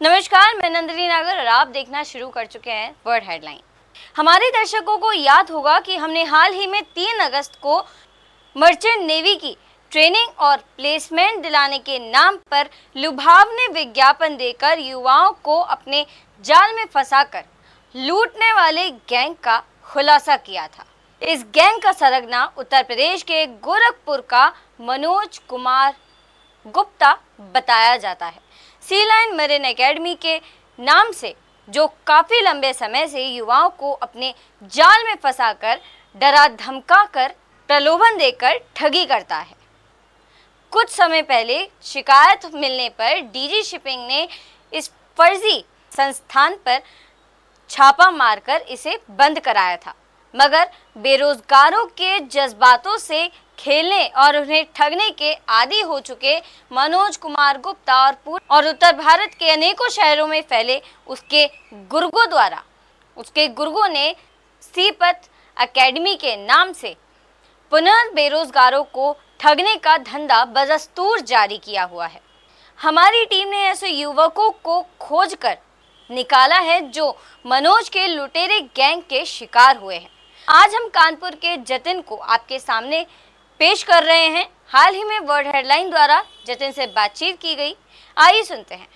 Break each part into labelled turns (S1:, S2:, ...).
S1: नमस्कार, मैं नंदिनी नागर और आप देखना शुरू कर चुके हैं वर्ड हेडलाइन। हमारे दर्शकों को याद होगा कि हमने हाल ही में 3 अगस्त को मर्चेंट नेवी की ट्रेनिंग और प्लेसमेंट दिलाने के नाम पर लुभावने विज्ञापन देकर युवाओं को अपने जाल में फंसाकर लूटने वाले गैंग का खुलासा किया था। इस गैंग का सरगना उत्तर प्रदेश के गोरखपुर का मनोज कुमार गुप्ता बताया जाता है। सी लाइन मरीन एकेडमी के नाम से जो काफी लंबे समय से युवाओं को अपने जाल में फंसाकर डरा धमकाकर प्रलोभन देकर ठगी करता है। कुछ समय पहले शिकायत मिलने पर डीजी शिपिंग ने इस फर्जी संस्थान पर छापा मारकर इसे बंद कराया था, मगर बेरोजगारों के जज्बातों से खेलने और उन्हें ठगने के आदी हो चुके मनोज कुमार गुप्ता और उत्तर भारत के अनेकों शहरों में फैले उसके गुर्गों ने सीपत एकेडमी के नाम से पुनः बेरोजगारों को ठगने का धंधा बदस्तूर जारी किया हुआ है। हमारी टीम ने ऐसे युवकों को खोजकर निकाला है जो मनोज के लुटेरे गैंग के शिकार हुए हैं। आज हम कानपुर के जतिन को आपके सामने पेश कर रहे हैं। हाल ही में वर्ड हेडलाइन द्वारा जतिन से बातचीत की गई, आइए सुनते हैं।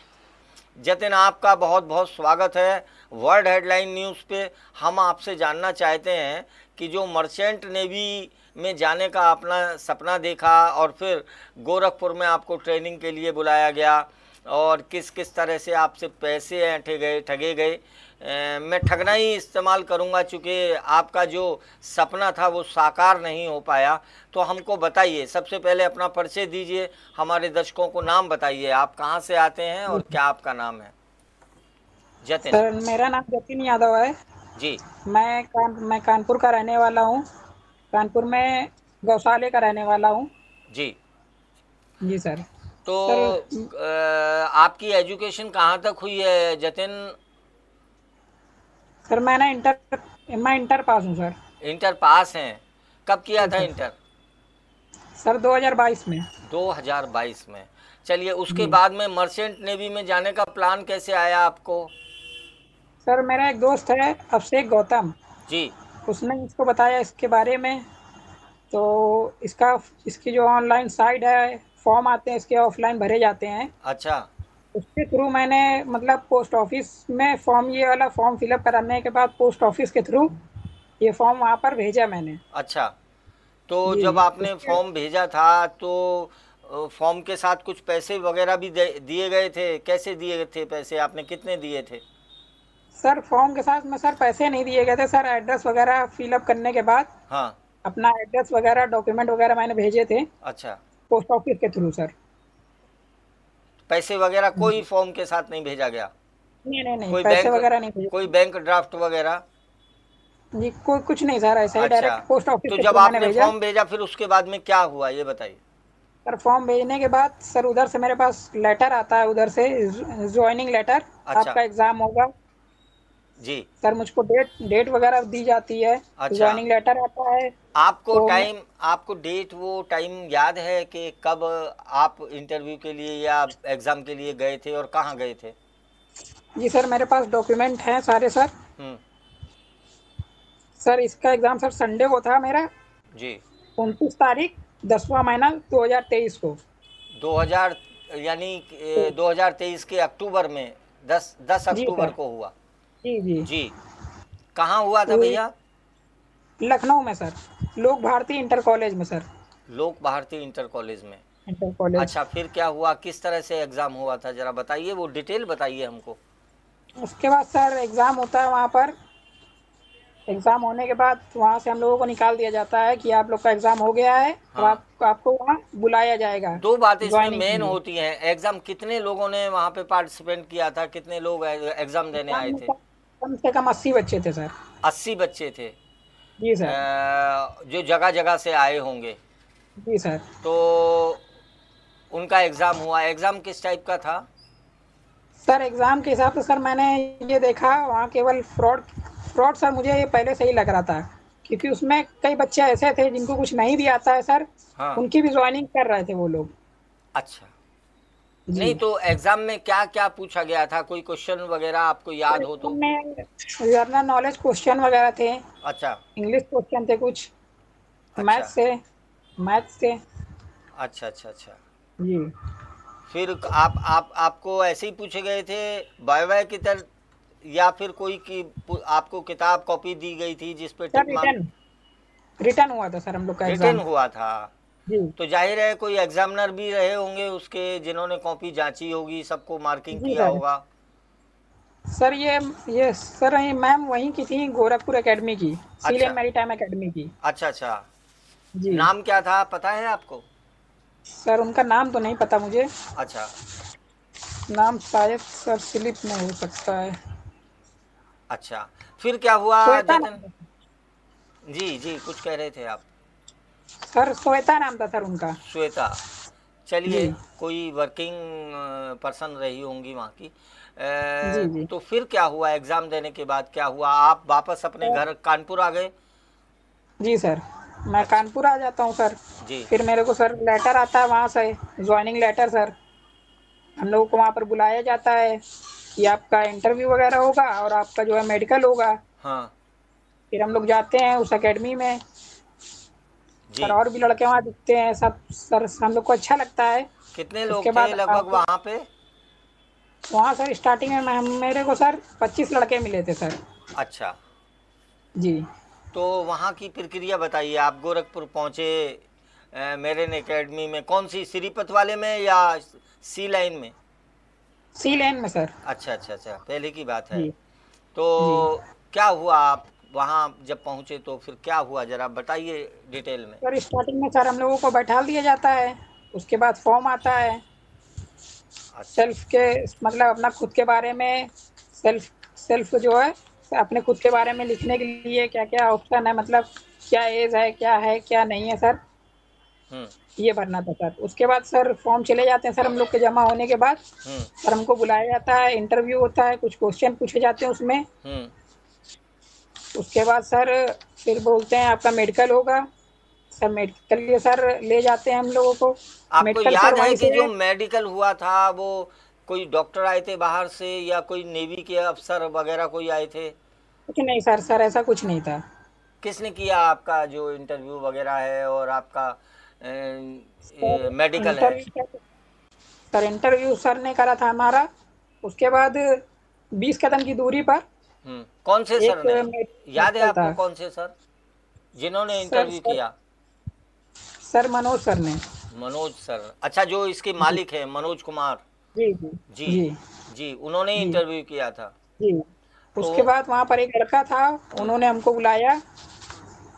S2: जतिन, आपका बहुत बहुत स्वागत है वर्ल्ड हेडलाइन न्यूज़ पे। हम आपसे जानना चाहते हैं कि जो मर्चेंट नेवी में जाने का अपना सपना देखा और फिर गोरखपुर में आपको ट्रेनिंग के लिए बुलाया गया और किस किस तरह से आपसे पैसे ठगे गए। मैं ठगना ही इस्तेमाल करूंगा चूँकि आपका जो सपना था वो साकार नहीं हो पाया। तो हमको बताइए, सबसे पहले अपना परिचय दीजिए, हमारे दर्शकों को नाम बताइए, आप कहाँ से आते हैं और क्या आपका नाम है? जतिन
S3: सर, मेरा नाम जतिन यादव है
S2: जी।
S3: मैं कानपुर का रहने वाला हूँ। कानपुर में गौशाले का रहने वाला हूँ
S2: जी।
S3: जी सर।
S2: तो आपकी एजुकेशन कहाँ तक हुई है जतिन?
S3: सर मैं इंटर पास हूँ सर।
S2: इंटर पास हैं। कब किया था इंटर?
S3: सर 2022 में।
S2: 2022 में। चलिए, उसके बाद में मर्चेंट नेवी में जाने का प्लान कैसे आया आपको?
S3: सर मेरा एक दोस्त है अभिषेक गौतम
S2: जी,
S3: उसने इसको बताया इसके बारे में। तो इसकी जो ऑनलाइन साइट है, फॉर्म आते हैं इसके, ऑफलाइन भरे जाते हैं।
S2: अच्छा।
S3: उसके थ्रू मैंने पोस्ट ऑफिस में ये वाला फॉर्म फिलअप कराने के बाद पोस्ट ऑफिस के थ्रू ये फॉर्म वहाँ पर भेजा मैंने।
S2: अच्छा, तो जब आपने फॉर्म भेजा था तो फॉर्म के साथ कुछ पैसे वगैरह भी दिए गए थे? कैसे दिए थे पैसे, आपने कितने दिए थे?
S3: सर फॉर्म के साथ में सर पैसे नहीं दिए गए थे सर। एड्रेस वगैरह फिलअप करने के बाद
S2: हाँ,
S3: अपना एड्रेस वगैरह डॉक्यूमेंट वगैरह मैंने भेजे थे।
S2: अच्छा,
S3: पोस्ट ऑफिस के थ्रू सर।
S2: पैसे वगैरह कोई फॉर्म के साथ नहीं भेजा गया?
S3: नहीं,
S2: कोई
S3: पैसे वगैरह नहीं भेजे।
S2: कोई बैंक ड्राफ्ट वगैरह?
S3: जी कोई कुछ नहीं सर, ऐसे ही डायरेक्ट पोस्ट ऑफिस।
S2: तो जब आपने फॉर्म भेजा फिर उसके बाद में क्या हुआ ये बताइए।
S3: सर फॉर्म भेजने के बाद सर उधर से मेरे पास लेटर आता है, उधर से ज्वाइनिंग लेटर।
S2: अच्छा।
S3: आपका एग्जाम होगा
S2: जी
S3: सर। मुझको डेट वगैरह दी जाती है।
S2: अच्छा।
S3: ज्वाइनिंग लेटर आता है।
S2: आपको डेट वो टाइम याद है कि कब आप इंटरव्यू के लिए या एग्जाम के लिए गए थे और कहाँ गए थे?
S3: जी सर मेरे पास डॉक्यूमेंट हैं सारे सर। सर इसका एग्जाम सर संडे को था मेरा
S2: जी।
S3: 29 तारीख 10वां महीना 2023 को।
S2: 2000 यानी 2023 के अक्टूबर में 10 अक्टूबर को हुआ।
S3: जी जी
S2: जी। कहाँ हुआ था भैया?
S3: लखनऊ में सर, लोक भारती इंटर कॉलेज में सर।
S2: लोक भारती इंटर कॉलेज में।
S3: Inter college.
S2: अच्छा, फिर क्या हुआ, किस तरह से एग्जाम हुआ था, जरा बताइए, वो डिटेल बताइए हमको।
S3: उसके बाद सर एग्जाम होता है वहाँ पर। एग्जाम होने के बाद वहाँ से हम लोगों को निकाल दिया जाता है कि आप लोग का एग्जाम हो गया है।
S2: हाँ।
S3: तो आपको वहाँ बुलाया जाएगा।
S2: 2 बातें इसमें मेन होती हैं। एग्जाम कितने लोगों ने वहाँ पे पार्टिसिपेट किया था, कितने लोग एग्जाम देने आए थे?
S3: कम से कम 80 बच्चे थे सर।
S2: 80 बच्चे थे?
S3: जी सर।
S2: जो जगह जगह से आए होंगे।
S3: जी सर।
S2: तो उनका एग्जाम हुआ। एग्जाम किस टाइप का था
S3: सर? एग्जाम के हिसाब से सर मैंने ये देखा वहाँ केवल फ्रॉड सर मुझे ये पहले से ही लग रहा था, क्योंकि उसमें कई बच्चे ऐसे थे जिनको कुछ नहीं भी आता है सर।
S2: हाँ।
S3: उनकी भी ज्वाइनिंग कर रहे थे वो लोग।
S2: अच्छा,
S3: जी।
S2: नहीं तो एग्जाम में क्या क्या पूछा गया था, कोई क्वेश्चन वगैरह आपको याद हो तो?
S3: में जनरल नॉलेज क्वेश्चन वगैरह थे,
S2: अच्छा
S3: इंग्लिश क्वेश्चन थे कुछ,
S2: अच्छा
S3: मैथ्स से।
S2: अच्छा अच्छा अच्छा।
S3: जी
S2: फिर आपको ऐसे ही पूछे गए थे बाय बाय की तरह, या फिर कोई की आपको किताब कॉपी दी गई थी जिस पे
S3: sir,
S2: tick mark?
S3: Return return हुआ था सर हम लोग का
S2: रिटन
S3: एग्जाम।
S2: हुआ था?
S3: जी
S2: तो जाहिर है कोई एग्जामिनर भी रहे होंगे उसके, जिन्होंने कॉपी जांची होगी, सबको मार्किंग
S3: जी
S2: किया
S3: सर।
S2: होगा।
S3: सर ये सर ये मैम वहीं की थी, गोरखपुर एकेडमी की, सील
S2: अच्छा
S3: एंड मैरीटाइम एकेडमी की।
S2: अच्छा अच्छा।
S3: जी
S2: नाम क्या था पता है आपको?
S3: सर, उनका नाम तो नहीं पता मुझे,
S2: अच्छा
S3: नाम शायद सर स्लिप में हो सकता है।
S2: अच्छा। फिर क्या हुआ
S3: श्वेता
S2: जतिन?
S3: नाम था
S2: जी जी, कुछ कह रहे थे आप।
S3: सर, श्वेता नाम था सर उनका।
S2: श्वेता, चलिए,
S3: जी
S2: कोई वर्किंग पर्सन रही होंगी वहाँ की।
S3: जी जी।
S2: तो फिर क्या हुआ एग्ज़ाम देने के बाद, क्या हुआ? आप वापस अपने
S3: तो
S2: घर कानपुर आ गए?
S3: जी सर, मैं
S2: अच्छा
S3: कानपुर आ जाता हूँ सर।
S2: जी।
S3: फिर मेरे को सर लेटर आता है वहाँ से, ज्वाइनिंग लेटर सर। हम लोगों को वहाँ पर बुलाया जाता है कि आपका इंटरव्यू वगैरह होगा और आपका जो है मेडिकल होगा।
S2: हाँ
S3: फिर हम लोग जाते हैं उस एकेडमी में
S2: जी।
S3: सर, और भी लड़के वहाँ दिखते हैं सब सर, हम लोग को अच्छा लगता है।
S2: कितने
S3: उसके
S2: लोग थे
S3: बाद
S2: लगभग
S3: आपको
S2: वहाँ पे?
S3: वहाँ सर स्टार्टिंग में मेरे को सर 25 लड़के मिले थे सर।
S2: अच्छा।
S3: जी
S2: तो वहाँ की प्रक्रिया बताइए। आप गोरखपुर पहुँचे मेरिन एकेडमी में, कौन सी, श्रीपत वाले में या सी लाइन में?
S3: सी लेन में सर।
S2: अच्छा अच्छा अच्छा, पहले की बात है।
S3: जी
S2: तो
S3: जी
S2: क्या हुआ, आप वहाँ जब पहुँचे तो फिर क्या हुआ, ज़रा बताइए डिटेल में।
S3: सर, स्टार्टिंग में सर हम लोगों को बैठा दिया जाता है। उसके बाद फॉर्म आता है,
S2: अच्छा
S3: सेल्फ के मतलब अपना खुद के बारे में, सेल्फ सेल्फ जो है अपने खुद के बारे में लिखने के लिए क्या क्या ऑप्शन है, मतलब क्या एज है क्या नहीं है सर,
S2: हम्म
S3: ये भरना था सर। उसके बाद सर फॉर्म चले जाते हैं सर, हम लोग के जमा होने के बाद
S2: हम्म
S3: सर हमको बुलाया जाता है, इंटरव्यू होता है, कुछ क्वेश्चन पूछे जाते हैं उसमें।
S2: हम्म।
S3: उसके बाद सर फिर बोलते हैं आपका मेडिकल होगा सर। मेडिकल लिए सर ले जाते हैं हम लोगों को,
S2: आपको
S3: मेडिकल सर
S2: याद है
S3: वहीं
S2: कि जो
S3: से।
S2: मेडिकल हुआ था वो कोई डॉक्टर आए थे बाहर से, या कोई नेवी के अफसर वगैरह कोई आए थे?
S3: कुछ नहीं सर, ऐसा कुछ नहीं था।
S2: किसने किया आपका जो इंटरव्यू वगैरह है और आपका
S3: सर
S2: मेडिकल है?
S3: इंटरव्यू इंटरव्यू सर ने करा था हमारा। उसके बाद 20 कदम की दूरी पर
S2: कौन से सर
S3: एक
S2: ने? याद है
S3: मेडिकल
S2: आपको
S3: था
S2: कौन से सर जिन्होंने
S3: सर।
S2: इंटरव्यू किया?
S3: सर मनोज सर ने।
S2: मनोज सर, अच्छा, जो इसके
S3: जी
S2: मालिक हैं मनोज कुमार।
S3: जी जी
S2: जी
S3: जी
S2: जी, उन्होंने
S3: जी
S2: इंटरव्यू किया था।
S3: जी।
S2: तो
S3: उसके बाद वहाँ पर एक लड़का था,
S2: हम्म
S3: उन्होंने हमको बुलाया,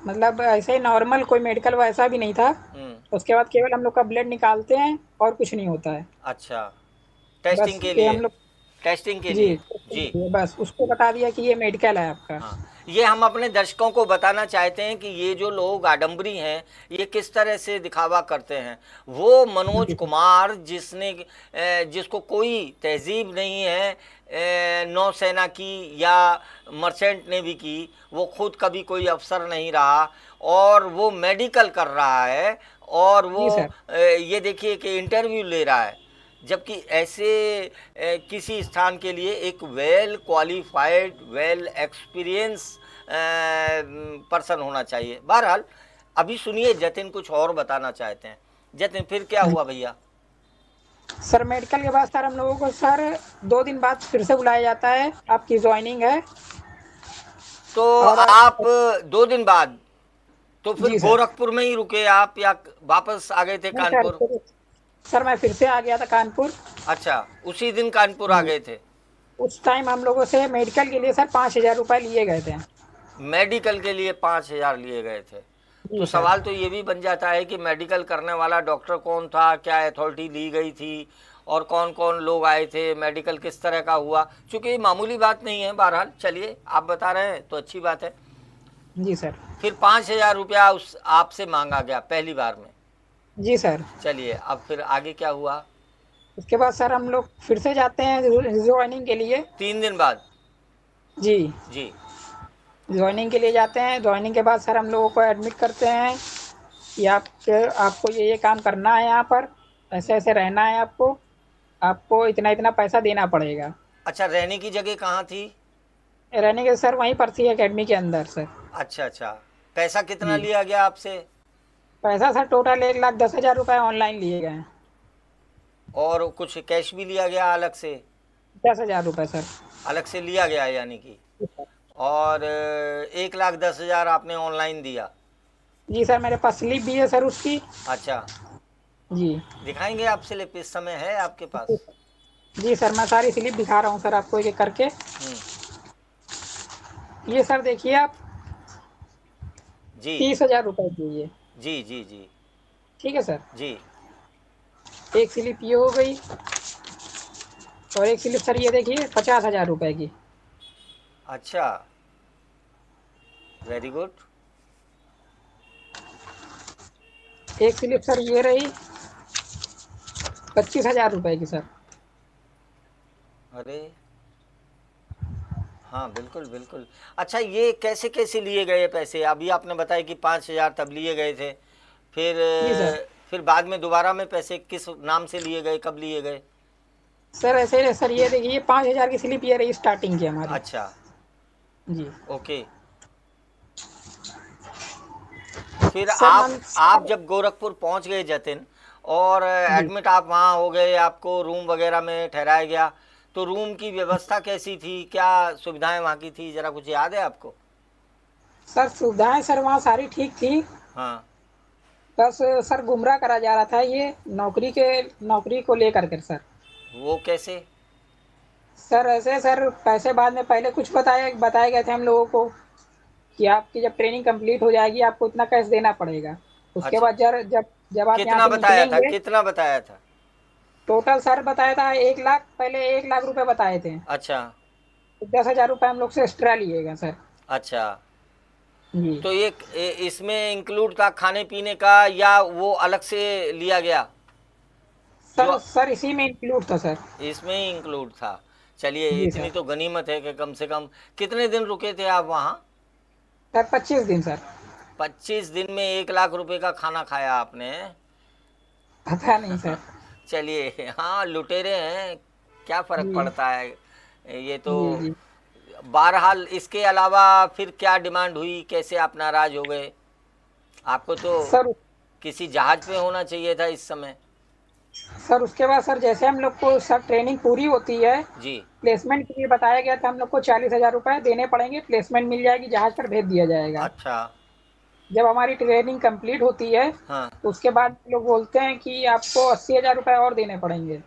S3: मतलब ऐसे ही नॉर्मल, कोई मेडिकल वैसा भी नहीं था।
S2: हम्म।
S3: उसके बाद केवल हम लोग का ब्लड निकालते हैं और कुछ नहीं होता है।
S2: अच्छा,
S3: बस
S2: टेस्टिंग के
S3: ये
S2: लिए?
S3: हम लोग
S2: टेस्टिंग के
S3: जी
S2: लिए। जी
S3: बस उसको बता दिया कि ये मेडिकल है आपका।
S2: हाँ, ये हम अपने दर्शकों को बताना चाहते हैं कि ये जो लोग आडंबरी हैं ये किस तरह से दिखावा करते हैं। वो मनोज
S3: जी
S2: कुमार जिसको कोई तहजीब नहीं है नौसेना की या मर्चेंट नेवी की, वो खुद कभी कोई अफसर नहीं रहा और वो मेडिकल कर रहा है, और वो
S3: जी सर।
S2: ये देखिए कि इंटरव्यू ले रहा है, जबकि ऐसे किसी स्थान के लिए एक well qualified, well experience person होना चाहिए। बहरहाल अभी सुनिए, जतिन कुछ और बताना चाहते हैं। जतिन, फिर क्या हुआ भैया?
S3: सर मेडिकल के बाद सर हम लोगों को सर 2 दिन बाद फिर से बुलाया जाता है, आपकी ज्वाइनिंग है।
S2: तो
S3: और
S2: आप 2 दिन बाद तो फिर
S3: जी सर।
S2: गोरखपुर में ही रुके आप, या वापस आ गए थे
S3: नहीं
S2: कानपुर?
S3: सर मैं फिर से आ गया था कानपुर।
S2: अच्छा, उसी दिन कानपुर आ गए थे?
S3: उस टाइम हम लोगों से मेडिकल के लिए सर 5,000 रुपये लिए गए थे।
S2: मेडिकल के लिए 5,000 लिए गए थे? तो
S3: जी सर।
S2: सवाल तो ये भी बन जाता है कि मेडिकल करने वाला डॉक्टर कौन था, क्या अथॉरिटी ली गई थी, और कौन कौन लोग आए थे, मेडिकल किस तरह का हुआ। चूँकि ये मामूली बात नहीं है, बहरहाल चलिए, आप बता रहे हैं तो अच्छी बात है।
S3: जी सर।
S2: फिर 5,000 रुपया उस आपसे मांगा गया पहली बार में?
S3: जी सर।
S2: चलिए, अब फिर आगे क्या हुआ?
S3: उसके बाद सर हम लोग फिर से जाते हैं ज्वाइनिंग के लिए।
S2: 3 दिन बाद?
S3: जी
S2: जी
S3: ज्वाइनिंग के लिए जाते हैं। ज्वाइनिंग के बाद सर हम लोगों को एडमिट करते हैं कि आपको ये काम करना है, यहाँ पर ऐसे ऐसे रहना है आपको, आपको इतना इतना पैसा देना पड़ेगा।
S2: अच्छा, रहने की जगह कहाँ थी?
S3: रहने के सर वहीं पर थी एकेडमी के अंदर सर।
S2: अच्छा अच्छा, पैसा कितना
S3: जी।
S2: लिया गया आपसे?
S3: पैसा सर टोटल 1,10,000 रुपये ऑनलाइन लिए गए हैं।
S2: और कुछ कैश भी लिया गया अलग से?
S3: 10,000 रुपये सर।
S2: अलग से लिया गया यानी कि। और 1,10,000 आपने ऑनलाइन दिया?
S3: जी सर, मेरे पास स्लिप भी है सर उसकी।
S2: अच्छा,
S3: जी।
S2: दिखाएंगे आप स्लिप? इस समय है आपके पास?
S3: जी सर, मैं सारी स्लिप दिखा रहा हूँ सर आपको एक एक करके। ये सर देखिए आप,
S2: जी
S3: 30,000 रुपये की ये।
S2: जी जी जी
S3: ठीक है सर।
S2: जी।
S3: एक स्लिप ये हो गई, और एक स्लिप सर ये देखिए 50,000 रुपये की।
S2: अच्छा, वेरी गुड।
S3: एक स्लिप सर ये रही 25,000 रुपये की सर।
S2: अरे हाँ, बिल्कुल बिल्कुल। अच्छा, ये कैसे कैसे लिए गए पैसे? अभी आपने बताया कि 5,000 तब लिए गए थे, फिर
S3: जी सर।
S2: फिर बाद में दोबारा में पैसे किस नाम से लिए गए, कब लिए गए?
S3: सर ऐसे सर ये देखिए 5,000 की स्लिप ये रही स्टार्टिंग की हमारी।
S2: अच्छा,
S3: जी।
S2: ओके। फिर
S3: सर
S2: आप जब गोरखपुर पहुंच गए जतिन, और एडमिट आप वहाँ हो गए, आपको रूम वगैरह में ठहराया गया, तो रूम की व्यवस्था कैसी थी, क्या सुविधाएं वहाँ की थी, जरा कुछ याद है आपको?
S3: सर सुविधाएं सर वहाँ सारी ठीक थी।
S2: हाँ।
S3: बस सर गुमराह करा जा रहा था ये नौकरी को लेकर के सर।
S2: वो कैसे?
S3: सर ऐसे सर पैसे बाद में पहले कुछ बताए गए थे हम लोगों को कि आपकी जब ट्रेनिंग कंप्लीट हो जाएगी आपको इतना कैश देना पड़ेगा। उसके
S2: अच्छा,
S3: बाद जब आप यहाँ
S2: कितना
S3: से
S2: बताया था?
S3: निकलेंगे।
S2: कितना बताया था?
S3: टोटल सर बताया था 1 लाख, पहले 1 लाख रुपए बताए थे।
S2: अच्छा
S3: 10,000 रुपये हम लोग से एक्स्ट्रा लिए गए सर।
S2: अच्छा।
S3: जी।
S2: तो इसमें इंक्लूड था खाने पीने का, या वो अलग से लिया गया?
S3: सर इसी में इंक्लूड था सर।
S2: इसमें ही इंक्लूड था। चलिए,
S3: जी
S2: इतनी
S3: सर।
S2: तो गनीमत है कि कम से कम कितने दिन रुके थे आप वहाँ?
S3: सर 25 दिन सर।
S2: 25 दिन में 1 लाख रुपए का खाना खाया आपने?
S3: पता नहीं सर।
S2: चलिए, हाँ, लुटेरे हैं, क्या फर्क
S3: जी
S2: पड़ता है, ये तो।
S3: जी जी।
S2: बहरहाल, इसके अलावा फिर क्या डिमांड हुई, कैसे आप नाराज हो गए? आपको तो
S3: सर
S2: किसी जहाज पे होना चाहिए था इस समय।
S3: सर उसके बाद सर जैसे हम लोग को सर ट्रेनिंग पूरी होती है,
S2: जी।
S3: प्लेसमेंट के लिए बताया गया था हम लोग को 40,000 रुपये देने पड़ेंगे, प्लेसमेंट मिल जाएगी, जहाज पर भेज दिया जाएगा।
S2: अच्छा।
S3: जब हमारी ट्रेनिंग कंप्लीट होती है
S2: हाँ।
S3: तो उसके बाद लोग बोलते हैं कि आपको 80,000 रुपये और देने पड़ेंगे।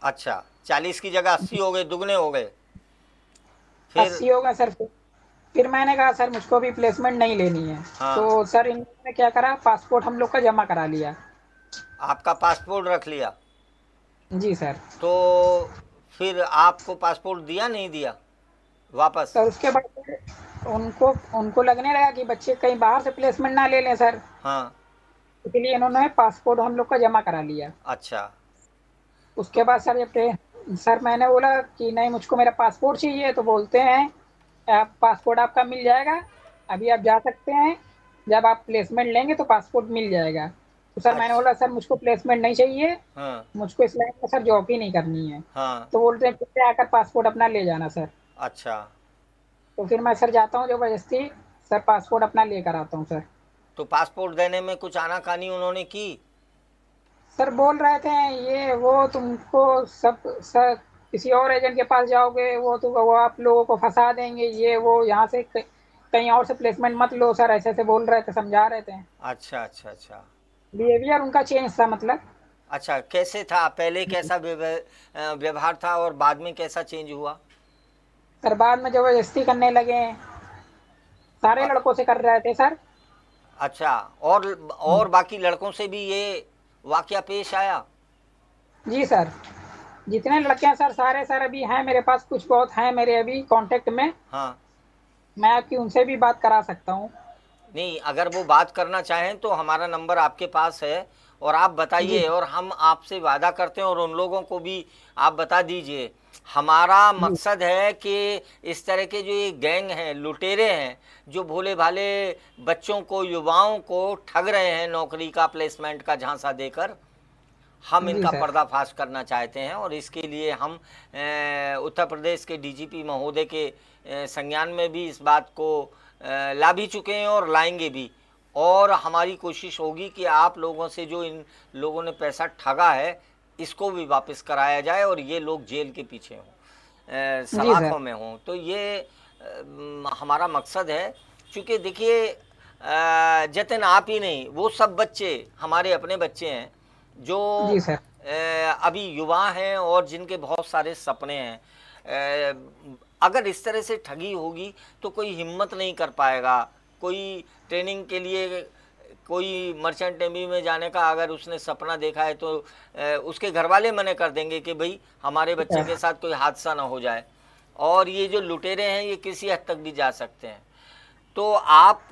S2: अच्छा, 40 की जगह 80 हो गए, दुगने हो गए। फिर
S3: 80 होगा सर। फिर मैंने कहा सर मुझको भी प्लेसमेंट नहीं लेनी है।
S2: हाँ।
S3: तो सर इन्होंने क्या करा, पासपोर्ट हम लोग का जमा करा लिया।
S2: आपका पासपोर्ट रख लिया?
S3: जी सर।
S2: तो फिर आपको पासपोर्ट दिया, नहीं दिया वापस?
S3: सर उसके बाद उनको लगने लगा कि बच्चे कहीं बाहर से प्लेसमेंट ना ले लें सर,
S2: हाँ।
S3: इसलिए इन्होंने पासपोर्ट हम लोग का जमा करा लिया।
S2: अच्छा।
S3: उसके बाद सर मैंने बोला कि नहीं मुझको मेरा पासपोर्ट चाहिए, तो बोलते हैं आप पासपोर्ट आपका मिल जाएगा, अभी आप जा सकते हैं, जब आप प्लेसमेंट लेंगे तो पासपोर्ट मिल जाएगा। तो सर मैंने बोला सर मुझको प्लेसमेंट नहीं चाहिए,
S2: हाँ
S3: मुझको इस लाइन में सर जॉब ही नहीं करनी है।
S2: हाँ।
S3: तो बोलते हैं फिर आकर पासपोर्ट अपना ले जाना सर।
S2: अच्छा,
S3: तो फिर मैं सर जाता हूँ जबरदस्ती सर पासपोर्ट अपना लेकर आता हूँ सर।
S2: तो पासपोर्ट देने में कुछ आनाकानी उन्होंने की?
S3: सर बोल रहे थे ये वो तुमको सब सर किसी और एजेंट के पास जाओगे, वो आप लोगों को फंसा देंगे, ये वो यहाँ से कहीं और से प्लेसमेंट मत लो सर, ऐसे ऐसे बोल रहे थे, समझा रहे थे।
S2: अच्छा अच्छा अच्छा।
S3: बिहेवियर उनका चेंज था मतलब।
S2: अच्छा, कैसे था पहले, कैसा व्यवहार था, और बाद में कैसा चेंज हुआ?
S3: सर बाद में जबरदस्ती करने लगे, सारे लड़कों से कर रहे थे सर।
S2: अच्छा, और बाकी लड़कों से भी ये वाकया पेश आया?
S3: जी सर, जितने लड़के हैं सर सारे सर अभी हैं मेरे पास, कुछ बहुत हैं मेरे अभी कांटेक्ट में।
S2: हाँ।
S3: मैं आपकी उनसे भी बात करा सकता हूँ।
S2: नहीं, अगर वो बात करना चाहें तो हमारा नंबर आपके पास है, और आप बताइए, और हम आपसे वादा करते हैं, और उन लोगों को भी आप बता दीजिए। हमारा मकसद है कि इस तरह के जो ये गैंग हैं, लुटेरे हैं, जो भोले भाले बच्चों को, युवाओं को ठग रहे हैं नौकरी का, प्लेसमेंट का झांसा देकर, हम इनका
S3: सर।
S2: पर्दाफाश करना चाहते हैं और इसके लिए हम उत्तर प्रदेश के डीजीपी महोदय के संज्ञान में भी इस बात को ला भी चुके हैं और लाएंगे भी। और हमारी कोशिश होगी कि आप लोगों से जो इन लोगों ने पैसा ठगा है इसको भी वापस कराया जाए और ये लोग जेल के पीछे हों, सलाखों में हों। तो ये हमारा मकसद है। क्योंकि देखिए जतिन आप ही नहीं, वो सब बच्चे हमारे अपने बच्चे हैं जो अभी युवा हैं और जिनके बहुत सारे सपने हैं। अगर इस तरह से ठगी होगी तो कोई हिम्मत नहीं कर पाएगा। कोई ट्रेनिंग के लिए कोई मर्चेंट नेवी में जाने का अगर उसने सपना देखा है तो उसके घर वाले मना कर देंगे कि भाई हमारे बच्चे के साथ कोई हादसा ना हो जाए। और ये जो लुटेरे हैं ये किसी हद तक भी जा सकते हैं। तो आप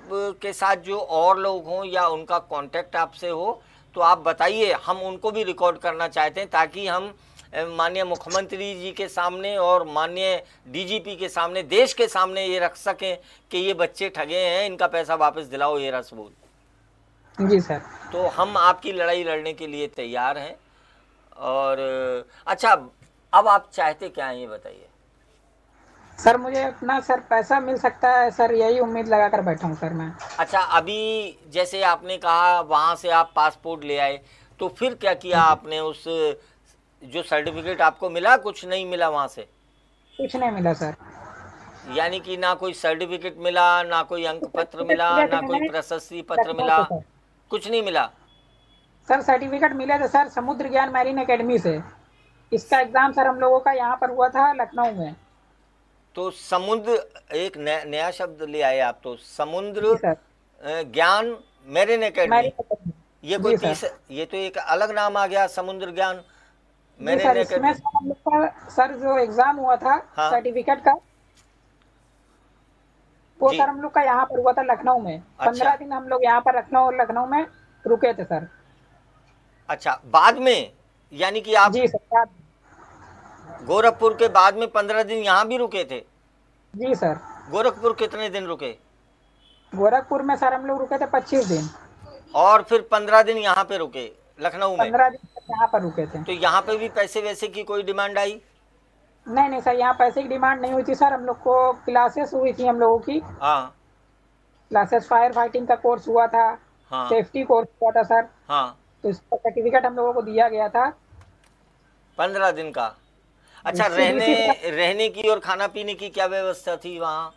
S2: के साथ जो और लोग हों या उनका कांटेक्ट आपसे हो तो आप बताइए, हम उनको भी रिकॉर्ड करना चाहते हैं ताकि हम माननीय मुख्यमंत्री जी के सामने और माननीय डीजीपी के सामने, देश के सामने ये रख सकें कि ये बच्चे ठगे हैं, इनका पैसा वापस दिलाओ ये रसूल।
S3: जी सर।
S2: तो हम आपकी लड़ाई लड़ने के लिए तैयार हैं। और अच्छा, अब आप चाहते क्या हैं ये बताइए।
S3: सर मुझे अपना सर पैसा मिल सकता है सर, यही उम्मीद लगा कर बैठा हूँ सर मैं।
S2: अच्छा, अभी जैसे आपने कहा वहाँ से आप पासपोर्ट ले आए, तो फिर क्या किया आपने? उस जो सर्टिफिकेट आपको मिला, कुछ नहीं मिला वहाँ से?
S3: कुछ नहीं मिला सर।
S2: यानी कि ना कोई सर्टिफिकेट मिला, ना कोई अंक पत्र मिला, ना कोई प्रशस्ति पत्र मिला, कुछ नहीं मिला?
S3: सर सर्टिफिकेट मिले थे सर समुद्र ज्ञान मैरीन एकेडमी से। इसका एग्जाम सर हम लोगों का यहाँ पर हुआ था लखनऊ में। तो
S2: समुद्र एक नया शब्द ले आए आप, तो समुद्र ज्ञान मैरीन एकेडमी, ये कोई ये तो एक अलग नाम आ गया, समुद्र ज्ञान मैरीन एकेडमी।
S3: सर जो एग्जाम हुआ था सर्टिफिकेट का, वो सर हम लोग का यहाँ पर हुआ था लखनऊ में। 15 दिन हम लोग यहाँ पर लखनऊ में रुके थे सर।
S2: अच्छा, बाद में यानी कि आप?
S3: जी सर,
S2: गोरखपुर के बाद में 15 दिन यहाँ भी रुके थे?
S3: जी सर।
S2: गोरखपुर कितने दिन रुके?
S3: गोरखपुर में सर हम लोग रुके थे 25 दिन।
S2: और फिर 15 दिन यहाँ पे रुके लखनऊ में?
S3: 15 दिन यहाँ पर रुके थे।
S2: तो यहाँ पे भी पैसे वैसे की कोई डिमांड आई?
S3: नहीं सर, यहाँ पैसे की डिमांड नहीं हुई थी सर। हम लोग को क्लासेस हुई थी हम लोगों की।
S2: हाँ,
S3: क्लासेस फायर फाइटिंग का कोर्स हुआ था। हाँ। सेफ्टी कोर्स हुआ था सर।
S2: हाँ।
S3: तो इसका सर्टिफिकेट हम लोगों को दिया गया था
S2: 15 दिन का। अच्छा, रहने की और खाना पीने की क्या व्यवस्था थी वहाँ?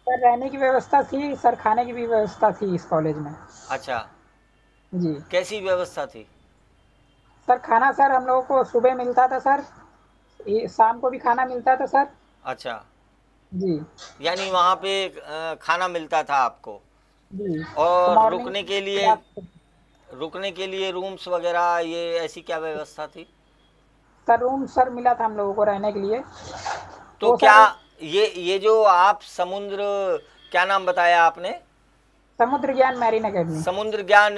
S3: सर रहने की व्यवस्था थी सर, खाने की भी व्यवस्था थी इस कॉलेज में।
S2: अच्छा
S3: जी।
S2: कैसी व्यवस्था थी?
S3: सर खाना सर हम लोगों को सुबह मिलता था सर, शाम को भी खाना मिलता था सर।
S2: अच्छा
S3: जी।
S2: यानी वहाँ पे खाना मिलता था आपको?
S3: जी।
S2: और रुकने के लिए रूम्स वगैरह ये ऐसी क्या व्यवस्था थी?
S3: सर रूम सर मिला था हम लोगों को रहने के लिए।
S2: तो क्या ये जो आप समुद्र, क्या नाम बताया आपने?
S3: समुद्र ज्ञान मैरीन एकेडमी।
S2: समुद्र ज्ञान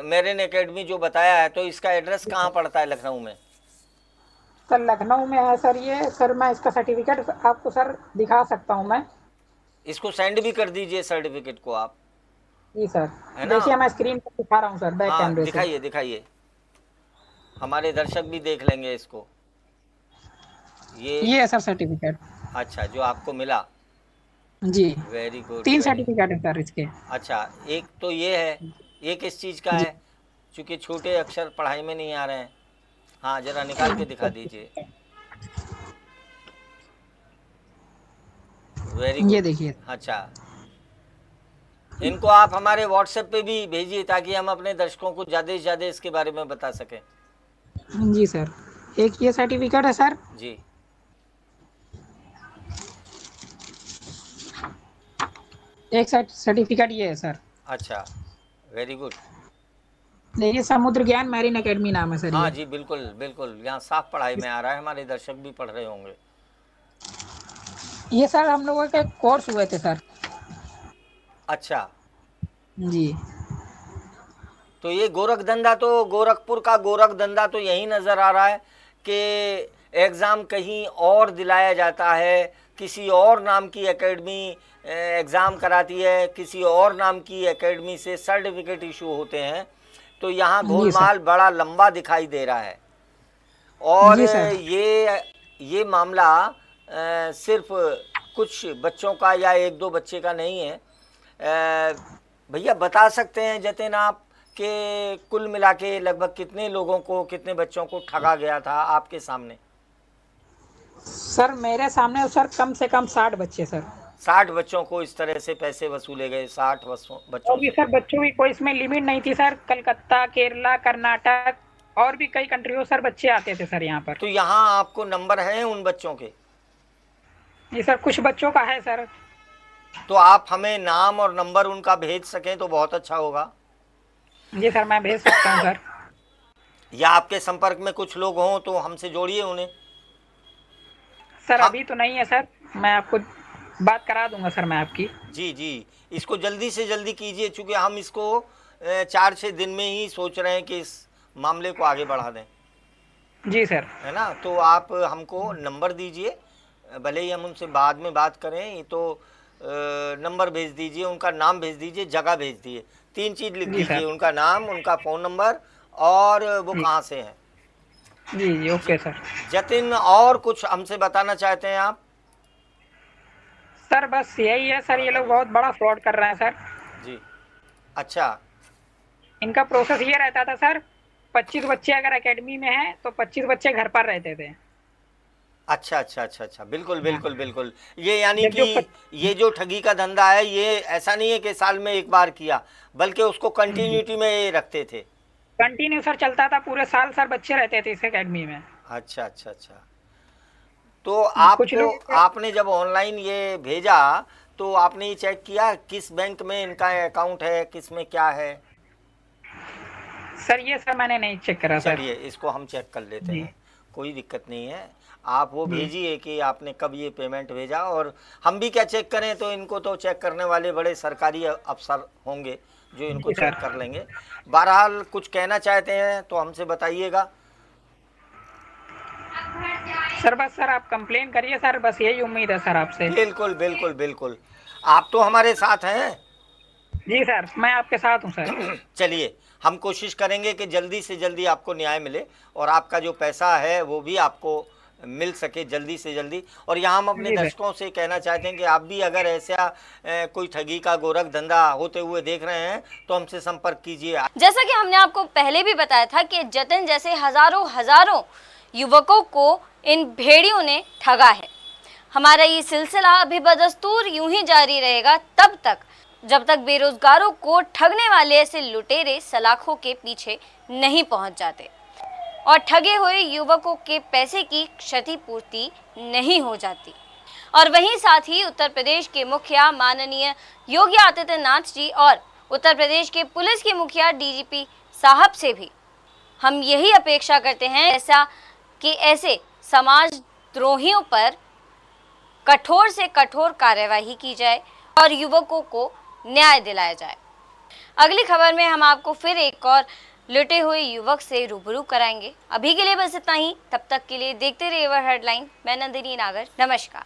S2: मैरीन एकेडमी जो बताया है, तो इसका एड्रेस कहाँ पड़ता है लखनऊ में?
S3: सर लखनऊ में है सर ये। सर मैं इसका सर्टिफिकेट आपको सर दिखा सकता हूँ मैं।
S2: इसको सेंड भी कर दीजिए सर्टिफिकेट को आप।
S3: जी सर, देखिए मैं स्क्रीन पर दिखा रहा हूँ सर, बैक कैमरे से।
S2: दिखाइए, हमारे दर्शक भी देख लेंगे इसको।
S3: ये है सर सर्टिफिकेट।
S2: अच्छा, जो आपको मिला?
S3: जी।
S2: Very good.
S3: 3 सर्टिफिकेट है सर इसके।
S2: अच्छा, एक तो ये है, ये किस चीज़ का है? चूँकि छोटे अक्षर पढ़ाई में नहीं आ रहे हैं। हाँ, जरा निकाल के दिखा दीजिए। Very good.
S3: ये देखिए।
S2: अच्छा, इनको आप हमारे व्हाट्सएप पे भी भेजिए ताकि हम अपने दर्शकों को ज़्यादा से ज़्यादा इसके बारे में बता सकें।
S3: जी सर, एक ये सर्टिफिकेट है सर।
S2: जी।
S3: एक सर्टिफिकेट ये है सर।
S2: अच्छा, वेरी गुड।
S3: देखिए समुद्र ज्ञान मैरीन एकेडमी नाम है सर।
S2: हाँ जी, बिल्कुल बिल्कुल, यहाँ साफ पढ़ाई में आ रहा है, हमारे दर्शक भी पढ़ रहे होंगे।
S3: ये सर हम लोगों के कोर्स हुए थे सर।
S2: अच्छा
S3: जी।
S2: तो ये गोरखधंधा, तो गोरखपुर का गोरखधंधा तो यही नज़र आ रहा है कि एग्ज़ाम कहीं और दिलाया जाता है, किसी और नाम की एकेडमी एग्ज़ाम कराती है, किसी और नाम की एकेडमी से सर्टिफिकेट इशू होते हैं। तो यहाँ
S3: जी
S2: गोलमाल
S3: सर।
S2: बड़ा लंबा दिखाई दे रहा है। और
S3: जी सर।
S2: ये मामला सिर्फ कुछ बच्चों का या एक दो बच्चे का नहीं है। भैया बता सकते हैं जतिन आप कि कुल मिला के लगभग कितने लोगों को, कितने बच्चों को ठगा गया था आपके सामने?
S3: सर मेरे सामने सर कम से कम 60 बच्चे सर।
S2: 60 बच्चों को इस तरह से पैसे वसूले गए, 60 बच्चों
S3: और भी
S2: से।
S3: सर बच्चों की कोई इसमें लिमिट नहीं थी सर। कलकत्ता, केरला, कर्नाटक और भी कई कंट्रियों सर बच्चे आते थे सर यहाँ पर।
S2: तो यहाँ आपको नंबर है उन बच्चों के?
S3: जी सर, कुछ बच्चों का है सर।
S2: तो आप हमें नाम और नंबर उनका भेज सकें तो बहुत अच्छा होगा।
S3: जी सर, मैं भेज सकता हूँ सर।
S2: या आपके संपर्क में कुछ लोग हों तो हमसे जोड़िए उन्हें।
S3: सर
S2: हाँ।
S3: अभी तो नहीं है सर, मैं आपको बात करा दूंगा सर मैं आपकी।
S2: जी जी, इसको जल्दी से जल्दी कीजिए, चूँकि हम इसको 4-6 दिन में ही सोच रहे हैं कि इस मामले को आगे बढ़ा दें।
S3: जी सर।
S2: है ना? तो आप हमको नंबर दीजिए, भले ही हम उनसे बाद में बात करें। ये तो नंबर भेज दीजिए, उनका नाम भेज दीजिए, जगह भेज दीजिए। 3 चीज़ लिख दीजिए, उनका नाम, उनका फ़ोन नंबर और वो कहाँ से हैं।
S3: जी जी, ओके सर।
S2: जतिन, और कुछ हमसे बताना चाहते हैं आप?
S3: सर बस यही है सर, ये लोग बहुत बड़ा फ्रॉड कर रहे हैं सर।
S2: जी, अच्छा।
S3: इनका प्रोसेस ये रहता था सर, 25 बच्चे अगर एकेडमी में हैं तो 25 बच्चे घर पर रहते थे।
S2: अच्छा अच्छा अच्छा अच्छा, बिल्कुल बिल्कुल बिल्कुल। ये यानी
S3: जब जो
S2: कि ये जो ठगी का धंधा है, ये ऐसा नहीं है कि साल में एक बार किया, बल्कि उसको कंटिन्यूटी में ये रखते थे।
S3: कंटिन्यू सर चलता था, पूरे साल सर बच्चे रहते थे इस एकेडमी में।
S2: अच्छा अच्छा अच्छा। तो
S3: कुछ
S2: आपको,
S3: लोग
S2: आपने जब ऑनलाइन ये भेजा तो आपने ये चेक किया किस बैंक में इनका अकाउंट है, किस में क्या है?
S3: सर ये सर मैंने नहीं चेक करा सर।
S2: चलिए इसको हम चेक कर लेते
S3: जी।
S2: हैं, कोई दिक्कत नहीं है। आप वो भेजिए कि आपने कब ये पेमेंट भेजा, और हम भी क्या चेक करें, तो इनको तो चेक करने वाले बड़े सरकारी अफसर होंगे जो इनको
S3: जी सर।
S2: चेक कर लेंगे। बहरहाल कुछ कहना चाहते हैं तो हमसे बताइएगा।
S3: सर बस सर आप कंप्लेन करिए सर, बस यही उम्मीद है सर आपसे।
S2: बिल्कुल बिल्कुल बिल्कुल, आप तो हमारे साथ हैं।
S3: जी सर, मैं आपके साथ हूँ सर।
S2: चलिए हम कोशिश करेंगे कि जल्दी से जल्दी आपको न्याय मिले और आपका जो पैसा है वो भी आपको मिल सके जल्दी से जल्दी। और यहाँ हम अपने
S3: जी सर।
S2: दर्शकों से कहना चाहते हैं कि आप भी अगर ऐसा कोई ठगी का गोरख धंधा होते हुए देख रहे हैं तो हमसे संपर्क कीजिए।
S1: जैसा कि हमने आपको पहले भी बताया था कि जतिन जैसे हजारों युवकों को इन भेड़ियों ने ठगा है। हमारा ये सिलसिला अभी बदस्तूर यूं ही जारी रहेगा तब तक जब तक बेरोजगारों को ठगने वाले ऐसे लुटेरे सलाखों के पीछे नहीं पहुंच जाते और ठगे हुए युवकों के पैसे की क्षतिपूर्ति नहीं हो जाती। और वहीं साथ ही उत्तर प्रदेश के मुखिया माननीय योगी आदित्यनाथ जी और उत्तर प्रदेश के पुलिस के मुखिया डीजीपी साहब से भी हम यही अपेक्षा करते हैं ऐसा कि ऐसे समाजद्रोहियों पर कठोर से कठोर कार्यवाही की जाए और युवकों को न्याय दिलाया जाए। अगली खबर में हम आपको फिर एक और लुटे हुए युवक से रूबरू कराएंगे। अभी के लिए बस इतना ही, तब तक के लिए देखते रहिए हेडलाइन। मैं नंदिनी नागर, नमस्कार।